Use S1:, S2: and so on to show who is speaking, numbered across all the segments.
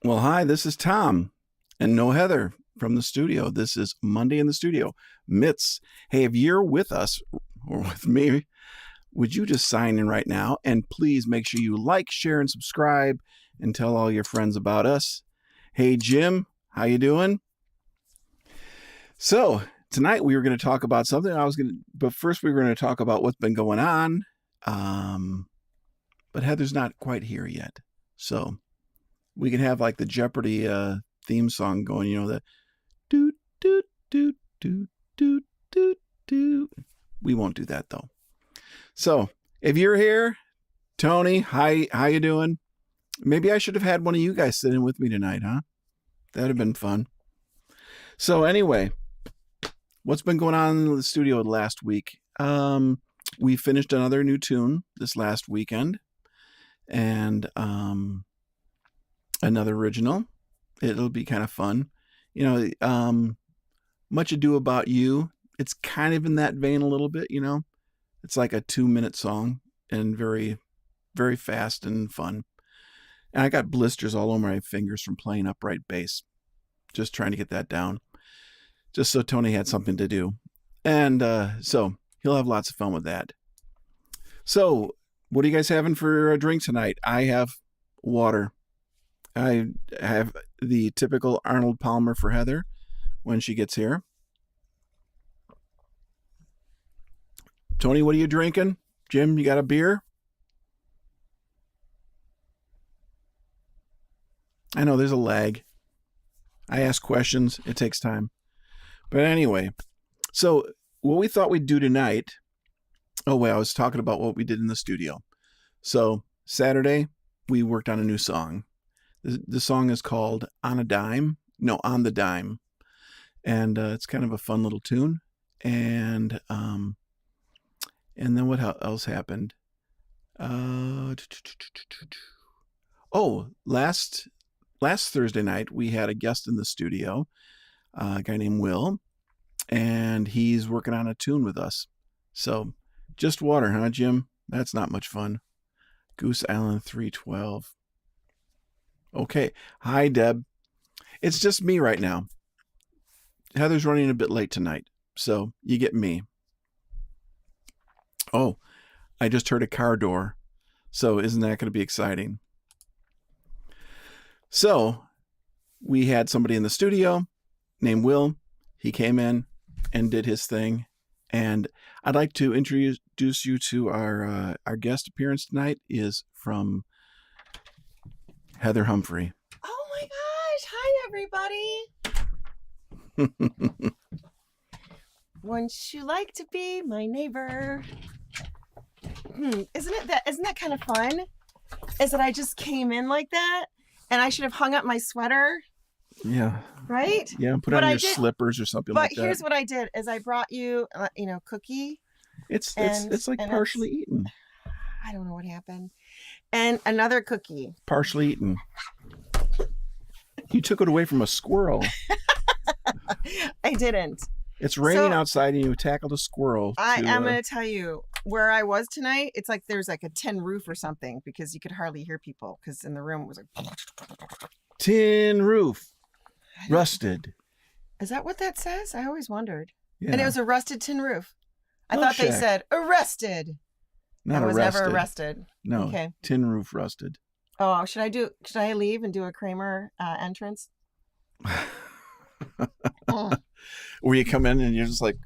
S1: Well, hi, this is Tom and no Heather from the studio. This is Monday in the studio. Mitts, hey, if you're with us or with me, would you just sign in right now? And please make sure you like, share, and subscribe and tell all your friends about us. Hey, Jim, how you doing? So tonight we were going to talk about something. But first we were going to talk about what's been going on. But Heather's not quite here yet. So we can have like the Jeopardy theme song going, the doot, doot, doot, doot, doot, doot, doot. We won't do that though. So if you're here, Tony, hi, how you doing? Maybe I should have had one of you guys sit in with me tonight, huh? That'd have been fun. So anyway, what's been going on in the studio last week? We finished another new tune this last weekend, and another original. It'll be kind of fun. Much Ado About You. It's kind of in that vein a little bit, It's like a 2-minute song and very, very fast and fun. And I got blisters all over my fingers from playing upright bass. Just trying to get that down. Just so Tony had something to do. And so he'll have lots of fun with that. So what are you guys having for a drink tonight? I have water. I have the typical Arnold Palmer for Heather when she gets here. Tony, what are you drinking? Jim, you got a beer? I know there's a lag. I ask questions. It takes time. But anyway, so what we thought we'd do tonight. Oh, wait, I was talking about what we did in the studio. So Saturday, we worked on a new song. The song is called On the Dime. And it's kind of a fun little tune. And then what else happened? Last Thursday night, we had a guest in the studio, a guy named Will, and he's working on a tune with us. So just water, huh, Jim? That's not much fun. Goose Island 312. Okay. Hi, Deb. It's just me right now. Heather's running a bit late tonight, so you get me. Oh, I just heard a car door. So isn't that going to be exciting? So we had somebody in the studio named Will. He came in and did his thing. And I'd like to introduce you to our guest appearance tonight is from Heather Humphrey.
S2: Oh my gosh. Hi, everybody. Wouldn't you like to be my neighbor? Isn't that kind of fun? Is that I just came in like that and I should have hung up my sweater?
S1: Yeah.
S2: Right?
S1: Yeah, put on your slippers or something like that.
S2: But here's what I did is I brought you, cookie.
S1: It's like partially eaten.
S2: I don't know what happened. And another cookie.
S1: Partially eaten. You took it away from a squirrel.
S2: I didn't.
S1: It's raining outside and you tackled a squirrel.
S2: I'm going to tell you where I was tonight. It's like there's like a tin roof or something because you could hardly hear people because in the room it was like
S1: tin roof. Rusted.
S2: Is that what that says? I always wondered.
S1: Yeah.
S2: And it was a rusted tin roof. I thought they said arrested.
S1: Not
S2: I was
S1: arrested.
S2: never arrested.
S1: No.
S2: Okay.
S1: Tin roof rusted.
S2: Oh, should I leave and do a Kramer entrance?
S1: Where you come in and you're just like,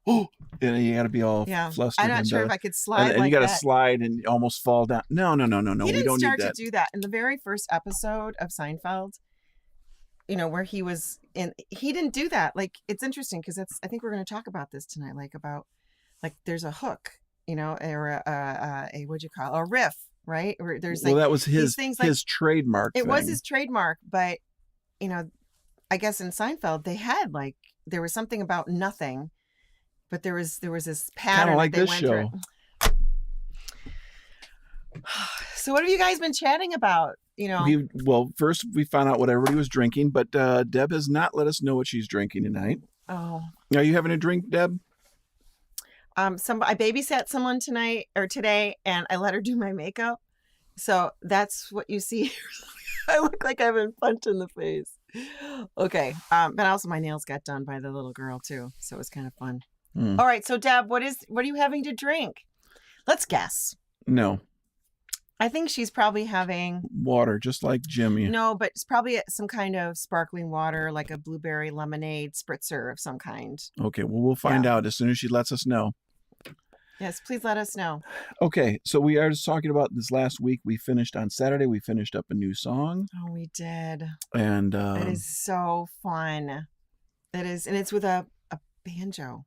S1: oh, and you got to be all flustered.
S2: I'm not sure if I could slide
S1: and you got to slide and almost fall down. No.
S2: He
S1: we
S2: didn't
S1: don't need that.
S2: start to do that in the very first episode of Seinfeld. Where he was in, he didn't do that. Like, it's interesting because I think we're going to talk about this tonight, there's a hook, or a what'd you call it? A riff, right? Or there's
S1: that was his trademark.
S2: It was his trademark, but I guess in Seinfeld they had there was something about nothing, but there was this pattern.
S1: Kind of like
S2: that they
S1: this
S2: went
S1: show.
S2: Through. So what have you guys been chatting about?
S1: First we found out what everybody was drinking, but Deb has not let us know what she's drinking tonight.
S2: Oh,
S1: are you having a drink, Deb?
S2: I babysat someone today, and I let her do my makeup. So that's what you see. I look like I've been punched in the face. Okay. But also my nails got done by the little girl too, so it was kind of fun.
S1: Mm.
S2: All right. So Deb, what are you having to drink? Let's guess.
S1: No.
S2: I think she's probably having
S1: Water, just like Jimmy.
S2: no, but it's probably some kind of sparkling water, like a blueberry lemonade spritzer of some kind.
S1: Okay, well, we'll find out as soon as she lets us know.
S2: Yes, please let us know.
S1: Okay, so we are just talking about this last week. We finished on Saturday. We finished up a new song.
S2: Oh, we did.
S1: And
S2: it is so fun. It is, and it's with a banjo.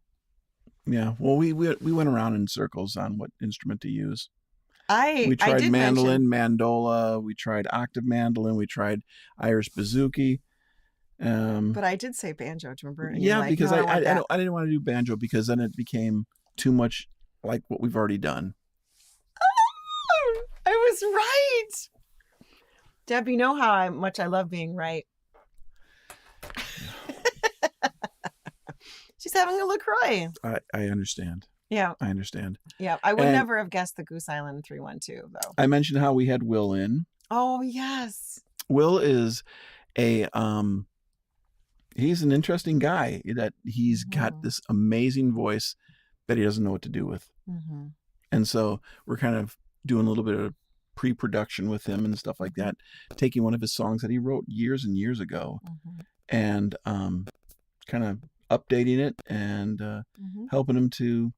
S1: Yeah, well, we went around in circles on what instrument to use.
S2: We
S1: tried mandolin, mandola. We tried octave mandolin. We tried Irish bouzouki.
S2: But I did say banjo. Do you remember? And
S1: yeah, because I didn't want to do banjo because then it became too much like what we've already done.
S2: Oh, I was right. Deb, you know how much I love being right. She's having a LaCroix.
S1: I understand.
S2: Yeah.
S1: I understand.
S2: Yeah. I would never have guessed the Goose Island 312, though.
S1: I mentioned how we had Will in.
S2: Oh, yes.
S1: Will is he's an interesting guy that he's got this amazing voice that he doesn't know what to do with. Mm-hmm. And so we're kind of doing a little bit of pre-production with him and stuff like that, taking one of his songs that he wrote years and years ago and kind of updating it and helping him to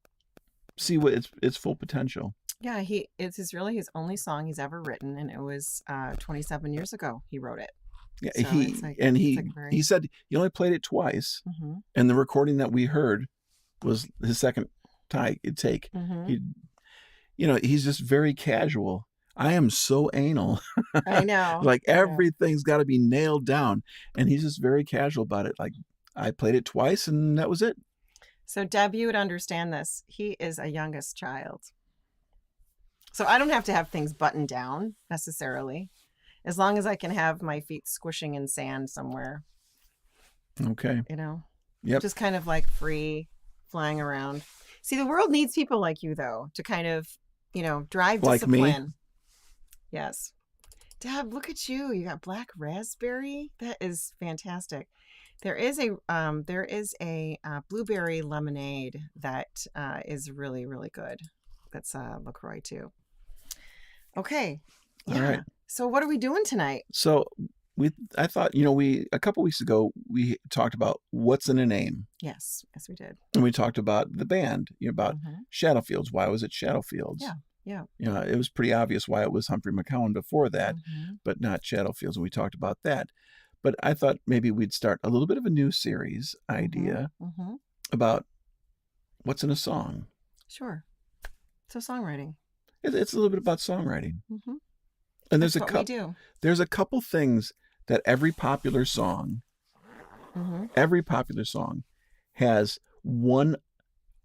S1: see what its full potential.
S2: Yeah, it's really his only song he's ever written, and it was 27 years ago he wrote it.
S1: Yeah, so he said he only played it twice, and the recording that we heard was his second take. He's just very casual. I am so anal.
S2: I know.
S1: Like everything's got to be nailed down, and he's just very casual about it. Like I played it twice, and that was it.
S2: So Deb, you would understand this. He is a youngest child. So I don't have to have things buttoned down necessarily, as long as I can have my feet squishing in sand somewhere.
S1: Okay.
S2: Yep. Just kind of like free flying around. See, the world needs people like you, though, to kind of, drive discipline. Like me? Yes. Deb, look at you. You got black raspberry. That is fantastic. There is a blueberry lemonade that is really, really good. That's LaCroix too. Okay. Yeah. All right. So what are we doing tonight?
S1: So I thought, a couple weeks ago we talked about what's in a name.
S2: Yes, we did.
S1: And we talked about the band, about Shadowfields. Why was it Shadowfields?
S2: Yeah.
S1: It was pretty obvious why it was Humphrey McCowan before that, but not Shadowfields. And we talked about that. But I thought maybe we'd start a little bit of a new series idea about what's in a song.
S2: Sure. So songwriting.
S1: It's a little bit about songwriting. And there's a couple things that every popular song has one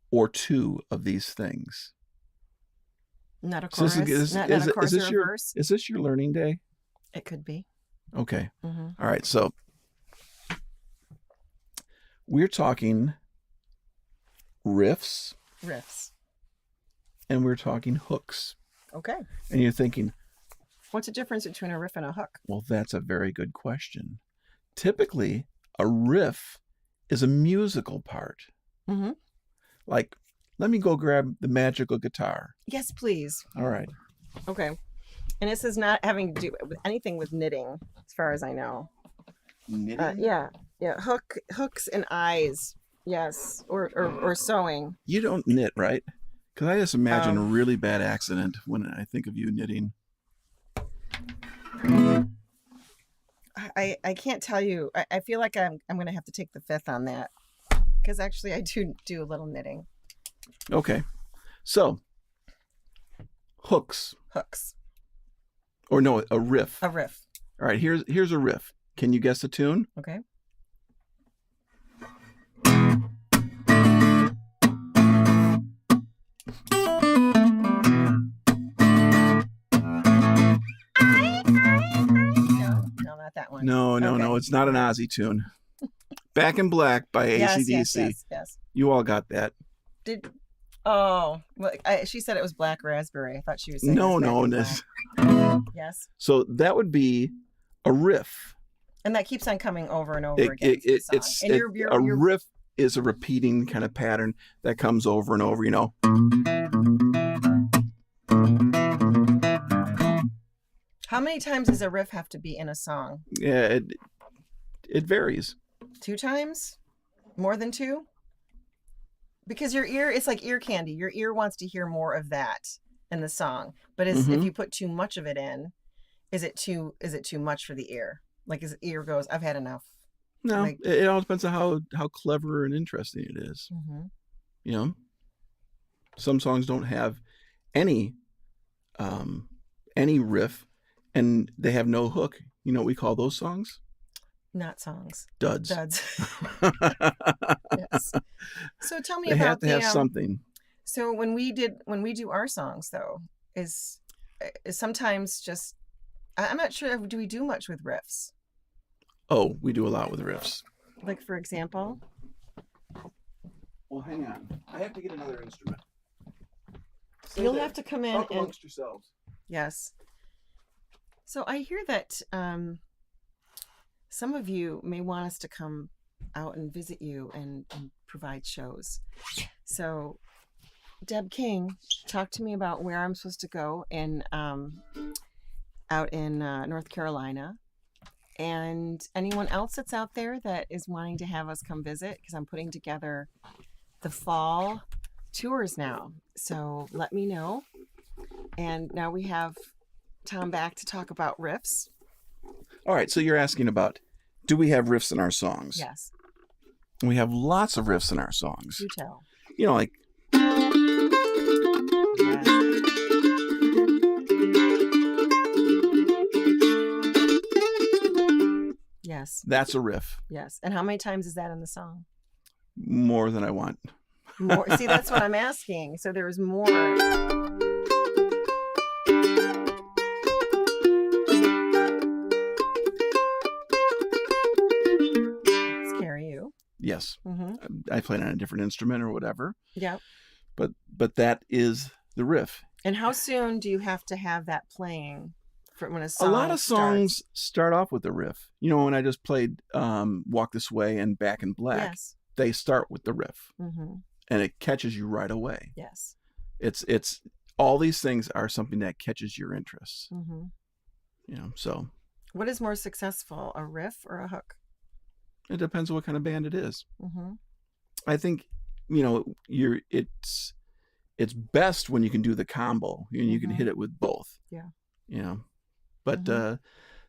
S1: or two of these things.
S2: Not a chorus. Not a chorus or a verse.
S1: Is this your learning day?
S2: It could be.
S1: Okay. All right. So we're talking riffs. And we're talking hooks.
S2: Okay.
S1: And you're thinking,
S2: what's the difference between a riff and a hook?
S1: Well, that's a very good question. Typically, a riff is a musical part. Like, let me go grab the magical guitar.
S2: Yes, please.
S1: All right.
S2: Okay. And this is not having to do with anything with knitting, as far as I know.
S1: Knitting?
S2: Yeah. Hooks and eyes. Yes. Or sewing.
S1: You don't knit, right? Because I just imagine a really bad accident when I think of you knitting.
S2: I can't tell you. I feel like I'm going to have to take the fifth on that. Because actually I do a little knitting.
S1: Okay. So, hooks. Or no, a riff.
S2: A riff.
S1: All right, here's a riff. Can you guess the tune?
S2: Okay. No, not that one.
S1: No, it's not an Ozzy tune. Back in Black by AC/DC.
S2: Yes.
S1: You all got that.
S2: Well, she said it was black raspberry. I thought she was saying
S1: no.
S2: Yes.
S1: So that would be A riff.
S2: And that keeps on coming over and over again.
S1: A riff is a repeating kind of pattern that comes over and over, you know.
S2: How many times does a riff have to be in a song?
S1: Yeah, it varies.
S2: 2 times? More than 2? Because your ear, it's like ear candy. Your ear wants to hear more of that in the song. But if you put too much of it in, is it too much for the ear? Like his ear goes, I've had enough.
S1: No,
S2: like,
S1: it all depends on how clever and interesting it is. You know, some songs don't have any riff, and they have no hook. You know what we call those songs?
S2: Not songs.
S1: Duds.
S2: Yes. So tell me
S1: they
S2: about
S1: have to have something.
S2: So when we do our songs though, is sometimes just, I'm not sure, do we do much with riffs?
S1: Oh, we do a lot with riffs.
S2: Like, for example?
S1: Well, hang on. I have to get another instrument.
S2: You'll have to come in
S1: talk amongst yourselves.
S2: Yes. So I hear that some of you may want us to come out and visit you and provide shows. So Deb King, talk to me about where I'm supposed to go out in North Carolina. And anyone else that's out there that is wanting to have us come visit, because I'm putting together the fall tours now. So let me know. And now we have Tom back to talk about riffs.
S1: All right, so you're asking about, do we have riffs in our songs?
S2: Yes.
S1: We have lots of riffs in our songs.
S2: Do tell.
S1: You know, like...
S2: Yes.
S1: That's a riff.
S2: Yes. And how many times is that in the song?
S1: More than I want.
S2: More. See, that's what I'm asking. So there's more. Scare you.
S1: Yes. I played on a different instrument or whatever.
S2: Yeah.
S1: But that is the riff.
S2: And how soon do you have to have that playing? When a
S1: lot of songs start off with the riff. You know, when I just played Walk This Way and Back in Black, they start with the riff. And it catches you right away.
S2: Yes.
S1: It's all these things are something that catches your interest. You know, so.
S2: What is more successful, a riff or a hook?
S1: It depends on what kind of band it is. I think, you know, it's best when you can do the combo and you can hit it with both.
S2: Yeah.
S1: You know. But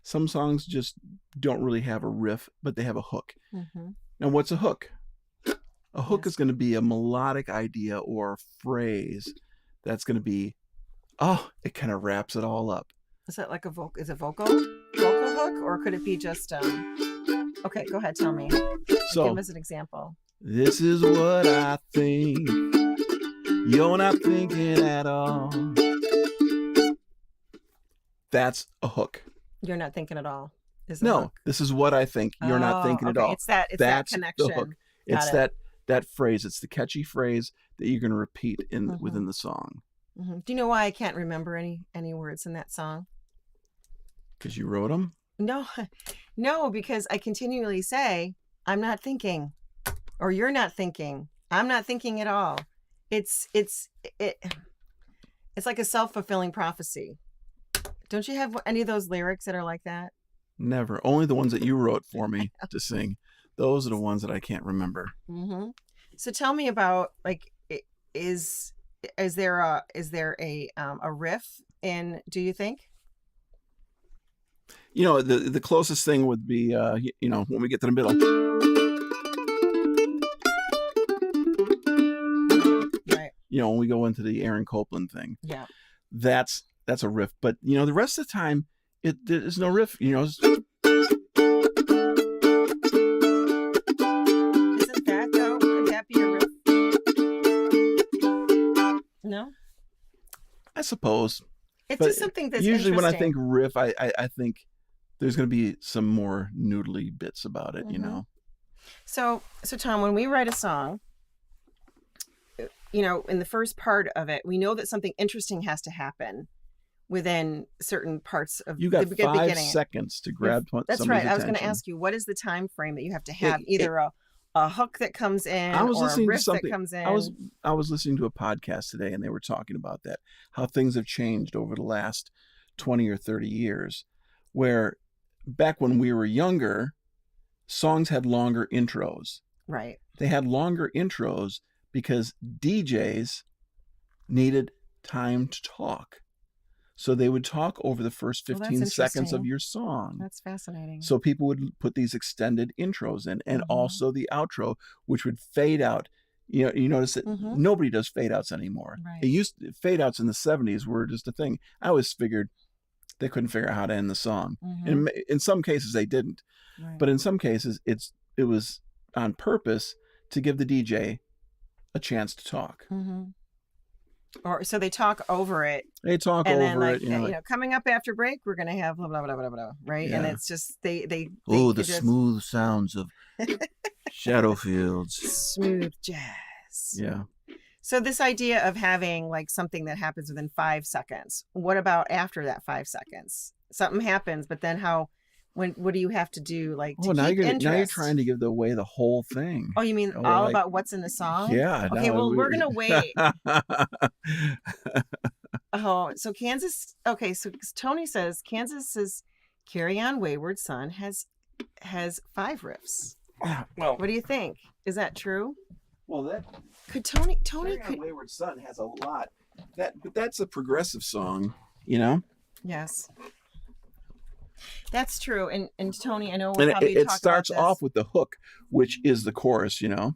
S1: some songs just don't really have a riff, but they have a hook. Now, what's a hook? A hook is going to be a melodic idea or a phrase that's going to be, it kind of wraps it all up.
S2: Is that like a vocal? Is it vocal hook, or could it be just? Okay, go ahead. Tell me.
S1: So,
S2: give us an example.
S1: This is what I think. You're not thinking at all. That's a hook.
S2: You're not thinking at all.
S1: No, this is what I think. You're not thinking at all.
S2: It's that connection.
S1: The hook. It's that phrase. It's the catchy phrase that you're going to repeat within the song.
S2: Do you know why I can't remember any words in that song?
S1: Because you wrote them?
S2: No, because I continually say, I'm not thinking, or you're not thinking. I'm not thinking at all. It's like a self-fulfilling prophecy. Don't you have any of those lyrics that are like that?
S1: Never. Only the ones that you wrote for me to sing. Those are the ones that I can't remember.
S2: So tell me about, like, is there a riff in, do you think?
S1: You know, the closest thing would be, you know, when we get to the middle.
S2: Right.
S1: You know, when we go into the Aaron Copland thing.
S2: Yeah.
S1: That's a riff. But, you know, the rest of the time, there's no riff. You know,
S2: isn't that, though? Could that be a riff? No?
S1: I suppose.
S2: It's just something that's
S1: usually when I think riff, I think there's going to be some more noodly bits about it, you know?
S2: So Tom, when we write a song, you know, in the first part of it, we know that something interesting has to happen. within certain parts of
S1: You got
S2: the
S1: 5
S2: beginning.
S1: seconds to grab
S2: That's
S1: somebody's
S2: right. I was going to
S1: attention.
S2: ask you, what is the time frame that you have to have either a hook that comes in
S1: I was
S2: or a
S1: listening to
S2: riff that
S1: something.
S2: comes in?
S1: I was listening to a podcast today, and they were talking about that, how things have changed over the last 20 or 30 years, where back when we were younger, songs had longer intros.
S2: Right.
S1: They had longer intros because DJs needed time to talk. So they would talk over the first 15 seconds of your song.
S2: That's fascinating.
S1: So people would put these extended intros in, and also the outro, which would fade out. You notice that nobody does fade outs anymore.
S2: Right.
S1: Fade outs in the 70s were just a thing. I always figured they couldn't figure out how to end the song. And in some cases they didn't.
S2: Right.
S1: But in some cases it was on purpose to give the DJ a chance to talk.
S2: Or so they talk over it.
S1: They talk
S2: and
S1: over
S2: then,
S1: it.
S2: You know, coming up after break, we're going to have blah, blah, blah, blah, blah, right?
S1: Yeah.
S2: And it's just, they
S1: smooth sounds of Shadowfields.
S2: Smooth jazz.
S1: Yeah.
S2: So this idea of having like something that happens within 5 seconds, what about after that 5 seconds? Something happens, but then what do you have to do? Like, to
S1: now
S2: keep interest?
S1: Now you're trying to give away the whole thing.
S2: Oh, you mean all about what's in the song?
S1: Yeah.
S2: Okay, well, we're going to wait. Oh, so Kansas. Okay, so Tony says Kansas's "Carry On Wayward Son" has 5 riffs.
S1: Well,
S2: what do you think? Is that true?
S1: Well,
S2: could Tony
S1: "Carry On Wayward Son" has a lot. But that's a progressive song, you know.
S2: Yes, that's true. And Tony, I know
S1: we'll probably it starts off with the hook, which is the chorus, you know.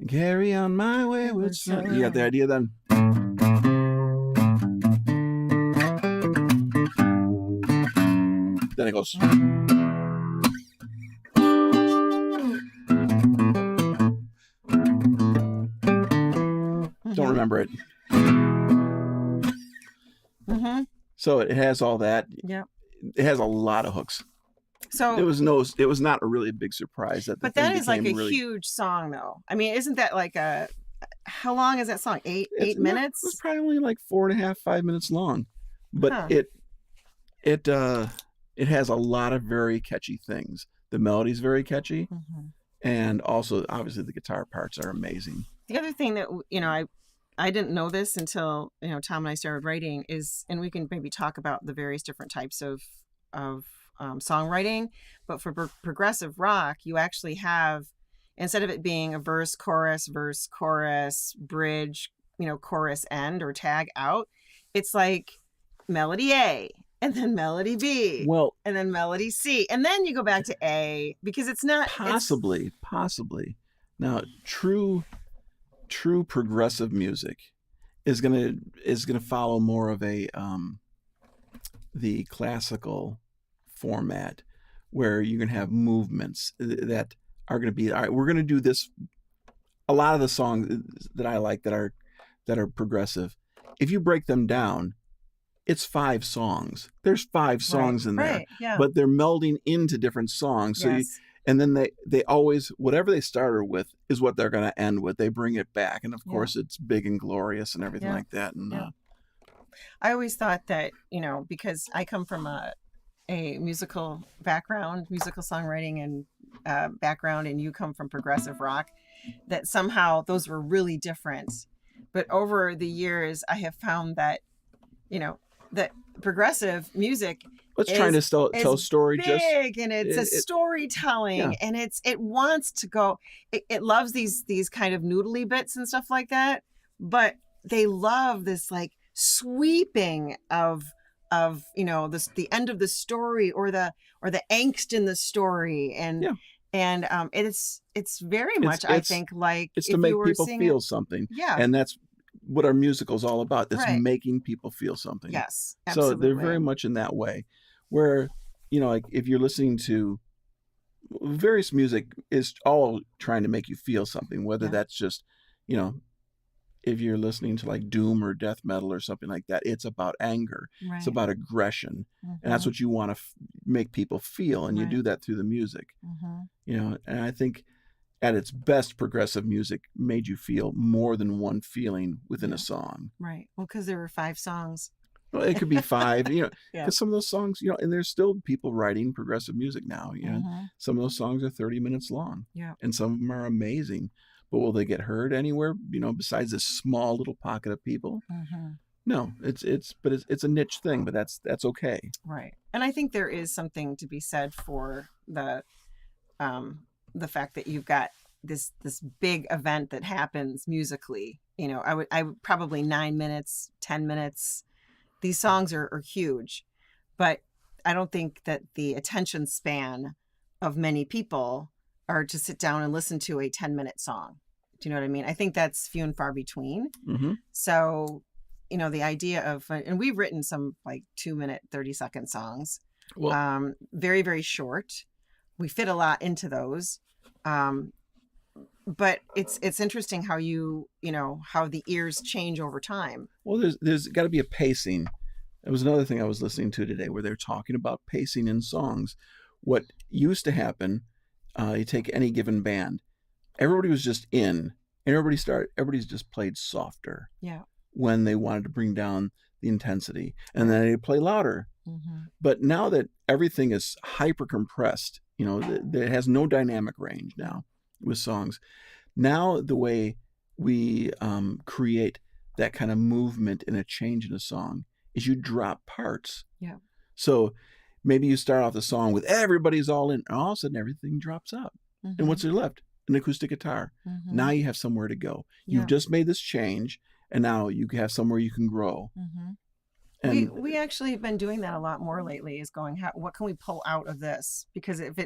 S1: Carry on my wayward son. You got the idea then? Then it goes. Don't remember it. So it has all that.
S2: Yeah.
S1: It has a lot of hooks.
S2: So
S1: it was not a really big surprise that.
S2: But that is like a huge song, though. I mean, isn't that like how long is that song? 8 minutes?
S1: It's probably only like 4.5, 5 minutes long, but it has a lot of very catchy things. The melody's very catchy, and also obviously the guitar parts are amazing.
S2: The other thing that I didn't know this until Tom and I started writing is, and we can maybe talk about the various different types of songwriting, but for progressive rock, you actually have, instead of it being a verse, chorus, bridge, chorus end or tag out, it's like melody A and then melody B, and then melody C, and then you go back to A, because it's not
S1: possibly. Now, true progressive music is gonna follow more of a the classical format, where you're gonna have movements that are gonna be, all right, we're gonna do this. A lot of the songs that I like that are progressive, if you break them down, it's 5 songs. There's 5 songs in there, but they're melding into different songs. So and then they always, whatever they started with is what they're going to end with. They bring it back, and of course it's big and glorious and everything like that. And
S2: I always thought that, because I come from a musical background, musical songwriting and background, and you come from progressive rock, that somehow those were really different. But over the years, I have found that, that progressive music
S1: trying to tell story,
S2: big, and it's a storytelling, and it wants to go. It loves these kind of noodly bits and stuff like that, but they love this like sweeping of the end of the story, or the angst in the story, and it's very much, I think, like
S1: it's to make people feel something, and that's what our musical's all about. That's making people feel something.
S2: Yes, absolutely.
S1: So they're very much in that way, where like if you're listening to various music, is all trying to make you feel something, whether that's just if you're listening to like doom or death metal or something like that, it's about anger, it's about aggression, and that's what you want to make people feel, and you do that through the music. And I think at its best, progressive music made you feel more than one feeling within a song.
S2: Right. Well, because there were 5 songs.
S1: Well, it could be 5,
S2: Yeah.
S1: because some of those songs, and there's still people writing progressive music now. Some of those songs are 30 minutes long,
S2: Yeah.
S1: and some of them are amazing. But will they get heard anywhere, besides this small little pocket of people? No, it's a niche thing, but that's okay.
S2: Right. And I think there is something to be said for the fact that you've got this big event that happens musically. I would probably 9 minutes, 10 minutes. These songs are huge, but I don't think that the attention span of many people are to sit down and listen to a 10-minute song. Do you know what I mean? I think that's few and far between. So, the idea of, and we've written some like 2-minute, 30-second songs,
S1: Well,
S2: very, very short. We fit a lot into those. But it's interesting how how the ears change over time.
S1: well, there's got to be a pacing. It was another thing I was listening to today where they're talking about pacing in songs. What used to happen, you take any given band, everybody was just in, and everybody's just played softer.
S2: Yeah.
S1: When they wanted to bring down the intensity, and then they play louder. But now that everything is hyper compressed, that has no dynamic range now with songs. Now the way we create that kind of movement and a change in a song is you drop parts.
S2: Yeah.
S1: So maybe you start off the song with everybody's all in, and all of a sudden everything drops out. And what's there left? An acoustic guitar. Now you have somewhere to go. You've just made this change, and now you have somewhere you can grow. And
S2: we actually have been doing that a lot more lately, is going, what can we pull out of this? Because if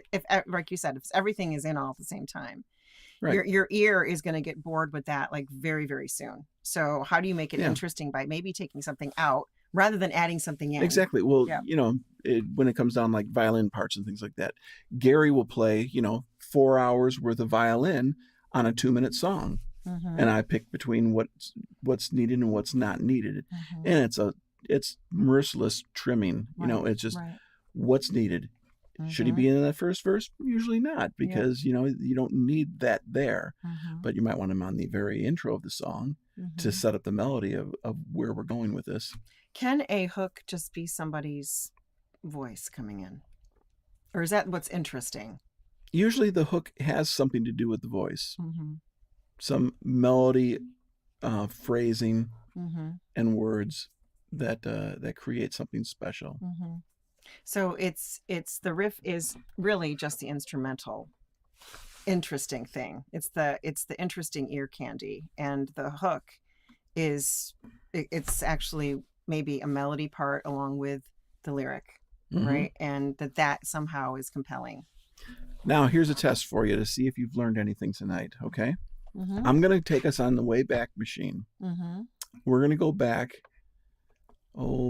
S2: like you said, if everything is in all at the same time,
S1: right.
S2: your ear is going to get bored with that like very, very soon. So how do you make it interesting by maybe taking something out rather than adding something in?
S1: Exactly. Well, when it comes down like violin parts and things like that, Gary will play, 4 hours worth of violin on a 2-minute song. And I pick between what's needed and what's not needed. And it's merciless trimming. It's just what's needed. Should he be in that first verse? Usually not, because you don't need that there. But you might want him on the very intro of the song to set up the melody of where we're going with this.
S2: Can a hook just be somebody's voice coming in? Or is that what's interesting?
S1: Usually the hook has something to do with the voice. Some melody, phrasing, and words that create something special.
S2: So it's the riff is really just the instrumental interesting thing. It's the interesting ear candy, and the hook it's actually maybe a melody part along with the lyric, right? And that somehow is compelling.
S1: Now here's a test for you to see if you've learned anything tonight. Okay. I'm going to take us on the Wayback Machine. We're going to go back,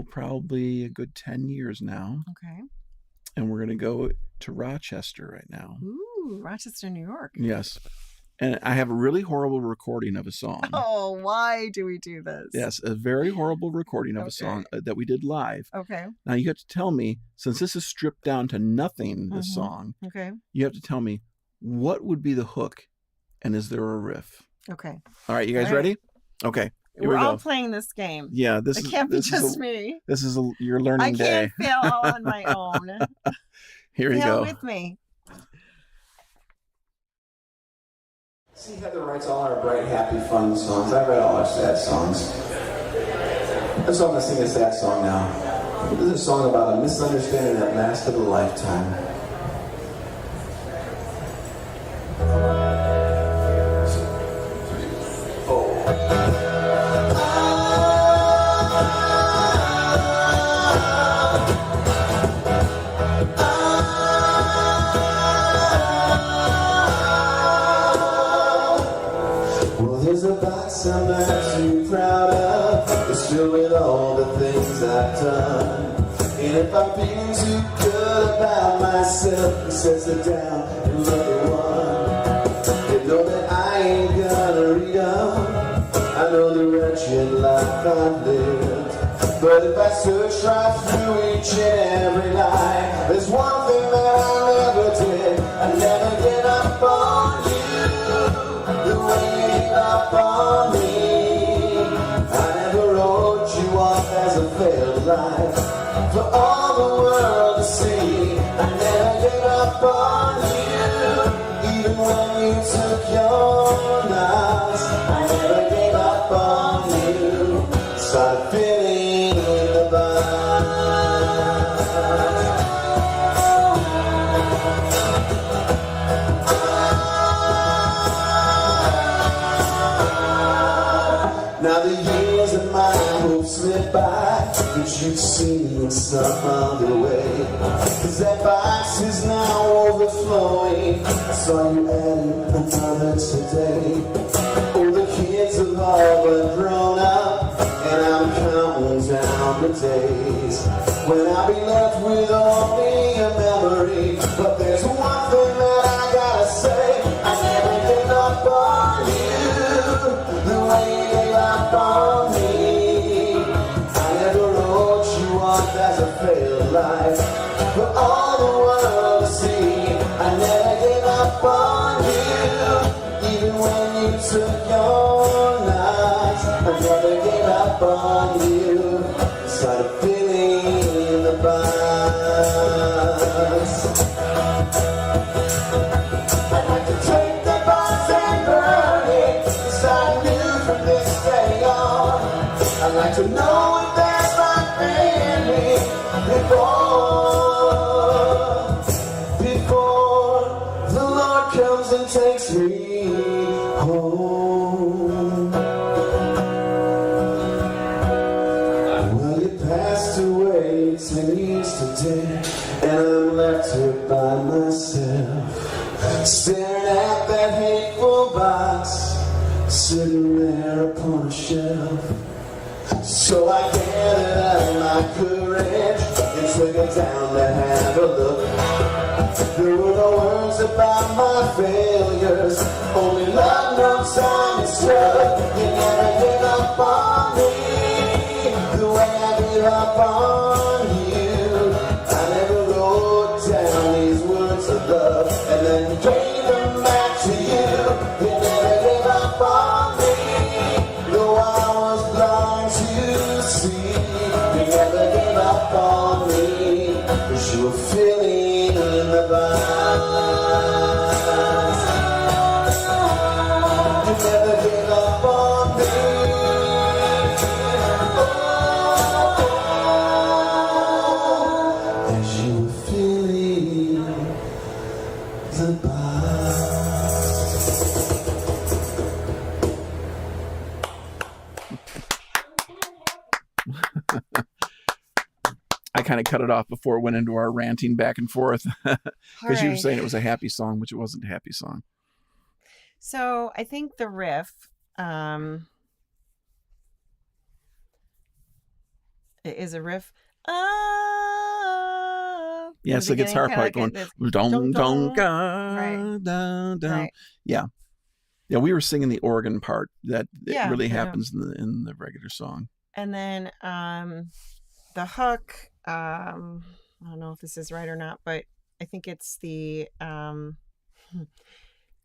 S1: probably a good 10 years now.
S2: Okay.
S1: And we're going to go to Rochester right now.
S2: Ooh, Rochester, New York.
S1: Yes. And I have a really horrible recording of a song.
S2: Oh, why do we do this?
S1: Yes, a very horrible recording of a song that we did live.
S2: Okay.
S1: Now you have to tell me, since this is stripped down to nothing, this song, you have to tell me what would be the hook, and is there a riff?
S2: Okay.
S1: All right, you guys ready? Okay. Here
S2: We're
S1: we go.
S2: all playing this game.
S1: Yeah,
S2: It can't be just me.
S1: This is your learning day.
S2: I can't fail all on my own.
S1: Here you go.
S2: With me.
S3: See, Heather writes all our bright, happy, fun songs. I write all our sad songs. And so I'm going to sing a sad song now. This is a song about a misunderstanding that lasted a lifetime. I'm not too proud of, but still with all the things I've done. And if I'm feeling too good about myself, sit down and look at one. And know that I ain't gonna read them. I know the wretched life I've lived. But if I search right through each and every line, there's one thing that I never did. I never get up on you the way you get up on me. I never wrote you off as a failed life for all the world to see. I never gave up on you, even when you took your lives. I never gave up on you. Started filling in the bars. Now the years of my hope slip by, but you've seen some other way. Cause that box is now overflowing. I saw you added another today. Oh, the kids have all but grown up, and I'm counting down the days when I'll be left with only a memory. But there's one thing that I gotta say, I never gave up on you the way you gave up on me. I never wrote you off as a failed life for all the world to see. I never gave up on you, even when you took your lives. I never gave up on you. Started filling the bars. I'd like to take the box and burn it, 'cause I knew from this day on I'd like to know if there's life in me before the Lord comes and takes me home. Well, you passed away 10 years today, and I'm left here by myself, staring at that hateful box sitting there upon a shelf. So I gathered up my courage and took it down to have a look. There were no words about my failures, only love knows time and struck. You never gave up on me the way I gave up on you. I never wrote down these words of love and then gave them back to you. You never gave up on me, though I was blind to see. You never gave up on me, 'cause you were filling in the bars. You never gave up on me. Oh, as you were filling the bars.
S1: I kind of cut it off before it went into our ranting back and forth because you were
S2: Alright.
S1: saying it was a happy song, which it wasn't a happy song.
S2: So I think the riff, it is a riff.
S1: Yeah, it's the guitar part going dong dong
S2: Right.
S1: dong dong.
S2: Right.
S1: Yeah, we were singing the organ part that
S2: Yeah,
S1: it really
S2: I know.
S1: happens in the regular song.
S2: And then the hook, I don't know if this is right or not, but I think it's the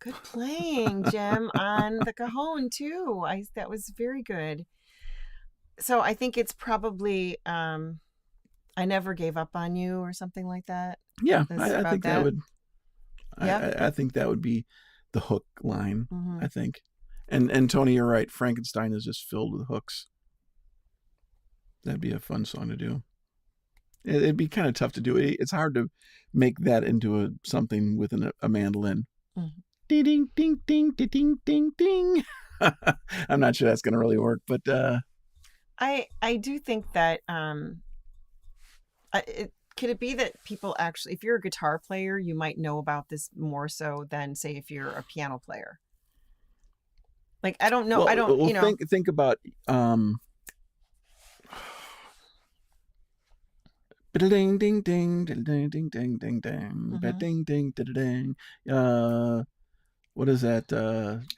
S2: good playing, Jim, on the cajon too. That was very good. So I think it's probably I never gave up on you or something like that.
S1: Yeah,
S2: Is
S1: I
S2: about
S1: think that
S2: that?
S1: would.
S2: Yeah.
S1: I think that would be the hook line.
S2: Mhm.
S1: I think, and Tony, you're right. Frankenstein is just filled with hooks. That'd be a fun song to do. It'd be kind of tough to do. It's hard to make that into something with a mandolin.
S2: Mhm.
S1: Ding ding ding ding ding ding ding ding. I'm not sure that's gonna really work, but
S2: I do think that could it be that people actually, if you're a guitar player, you might know about this more so than say if you're a piano player. Like I don't know.
S1: well,
S2: I don't.
S1: well,
S2: You know.
S1: think about ding ding ding ding ding ding ding ding ding
S2: Mhm.
S1: ding ding ding. What is that?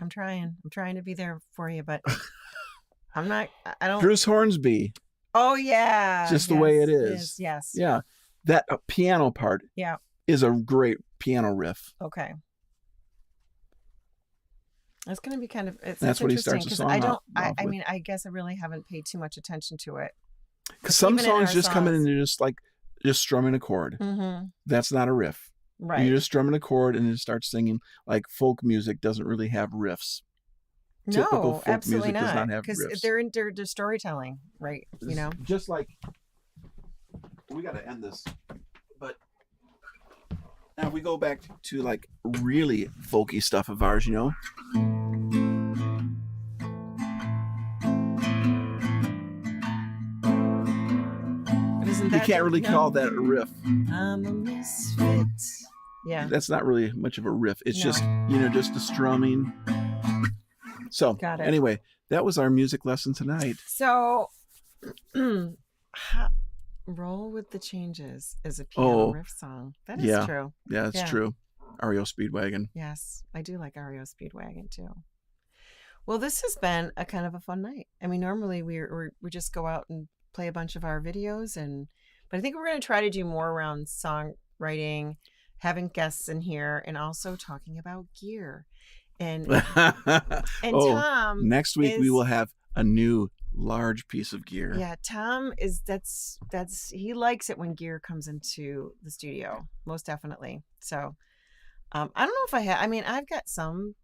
S2: I'm trying to be there for you, but I'm not. I don't.
S1: Bruce Hornsby.
S2: Oh yeah.
S1: Just the way it
S2: Yes,
S1: is.
S2: Yes.
S1: Yeah, that piano part.
S2: Yeah.
S1: Is a great piano riff.
S2: Okay. It's going to be
S1: That's what he starts the
S2: because
S1: song
S2: I don't.
S1: off
S2: I
S1: with.
S2: mean, I guess I really haven't paid too much attention to it.
S1: Because some
S2: even in
S1: songs
S2: our
S1: just come in and
S2: songs-
S1: they're just strumming a chord.
S2: Mhm.
S1: That's not a riff.
S2: Right.
S1: You're just strumming a chord and then start singing. Like folk music doesn't really have riffs. Typical
S2: No,
S1: folk
S2: absolutely
S1: music does
S2: not.
S1: not have
S2: Because
S1: riffs.
S2: they're into storytelling, right? You know.
S1: Just like we got to end this, but now we go back to like really folky stuff of ours, you know.
S2: But isn't
S1: You
S2: that
S1: can't really call that a riff.
S2: I'm a misfit. Yeah.
S1: That's not really much of a riff. It's
S2: No.
S1: just, just the strumming. So
S2: Got it.
S1: anyway, that was our music lesson tonight.
S2: So, Roll with the Changes is a piano riff song. That is true.
S1: Yeah, it's true. REO Speedwagon.
S2: Yes, I do like REO Speedwagon too. Well, this has been a kind of a fun night. I mean, normally we just go out and play a bunch of our videos, but I think we're going to try to do more around songwriting, having guests in here, and also talking about gear. And Tom,
S1: next week we will have a new large piece of gear.
S2: Yeah, Tom is he likes it when gear comes into the studio, most definitely. So I don't know if I've got some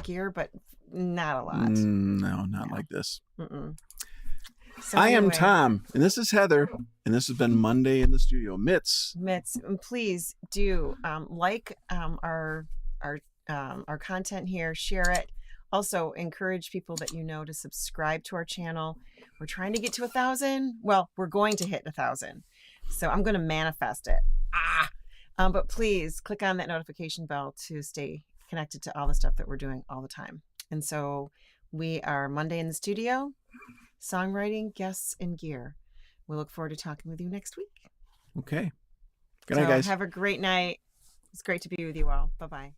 S2: gear, but not a lot.
S1: No, not like this.
S2: Mm-mm. So
S1: I am
S2: anyway,
S1: Tom, and this is Heather, and this has been Monday in the Studio. Mitts,
S2: and please do like our content here, share it. Also, encourage people that you know to subscribe to our channel. We're trying to get to 1,000. Well, we're going to hit 1,000, so I'm going to manifest it. But please click on that notification bell to stay connected to all the stuff that we're doing all the time. And so we are Monday in the Studio, songwriting, guests, and gear. We look forward to talking with you next week.
S1: Okay. Good night, guys.
S2: Have a great night. It's great to be with you all. Bye-bye.